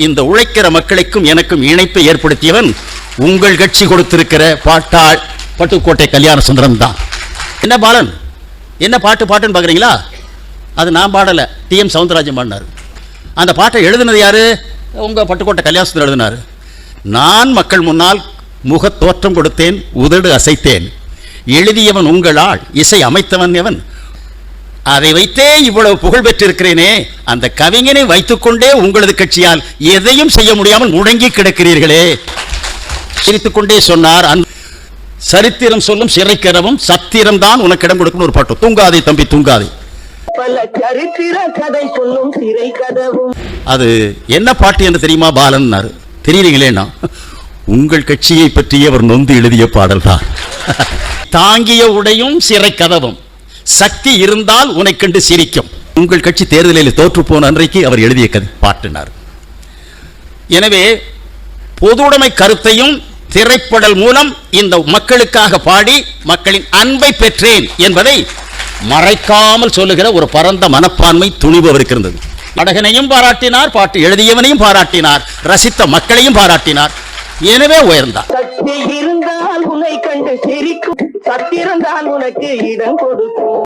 இந்த உழைக்கிற மக்களுக்கும் எனக்கும் இணைப்பை ஏற்படுத்தியவன் உங்கள் கட்சி கொடுத்திருக்கிற பாட்டாள் பட்டுக்கோட்டை கல்யாண சுந்தரம் தான். என்ன பாலன், என்ன பாட்டுன்னு பார்க்குறீங்களா? அது நான் பாடலை, டி.எம். சவுந்தரராஜன் பாடினார். அந்த பாட்டை எழுதினது யாரு? உங்கள் பட்டுக்கோட்டை கல்யாண சுந்தரம் எழுதினார். நான் மக்கள் முன்னால் முக தோற்றம் கொடுத்தேன், உதடு அசைத்தேன், எழுதியவன் உங்களால், இசை அமைத்தவன் எவன், அதை வைத்தே இவ்வளவு புகழ் பெற்றிருக்கிறேனே, அந்த கவிஞனை வைத்துக்கொண்டே உங்களது கட்சியால் எதையும் செய்ய முடியாமல் முடங்கி கிடக்கிறீர்களே. சிரித்துக்கொண்டே சொன்னார், சரித்திரம் சொல்லும் சிறைக்கதவும் சத்திரம் தான் உனக்கு இடம் கொடுக்கும் ஒரு பாட்டு. தூங்காதே தம்பி தூங்காதே. அது என்ன பாட்டு என்று தெரியுமா பாலன்? தெரியுறீங்களேன்னா உங்கள் கட்சியை பற்றியே அவர் நொந்து எழுதிய பாடல் தான். தாங்கிய உடையும் சிறை கதவும் சக்தி இருந்தால் உன்னை கண்டு சிரிக்கும். உங்கள் கட்சி தேர்தலில் தோற்று போன அன்றைக்கு அவர் எழுதிய பாட்டினார். எனவே பொதுவுடைமை கருத்தையும் திரைப்படல் மூலம் இந்த மக்களுக்காக பாடி மக்களின் அன்பை பெற்றேன் என்பதை மறைக்காமல் சொல்லுகிற ஒரு பரந்த மனப்பான்மை துணிவு அவருக்கு இருந்தது. நாடகனையும் பாராட்டினார், பாட்டு எழுதியவனையும் பாராட்டினார், ரசித்த மக்களையும் பாராட்டினார். எனவே உயர்ந்தார். சக்தி இருந்தால் உன்னை கண்டு சிரிக்கும், சத்திரந்தால் உனக்கு இடம் கொடுக்கும்.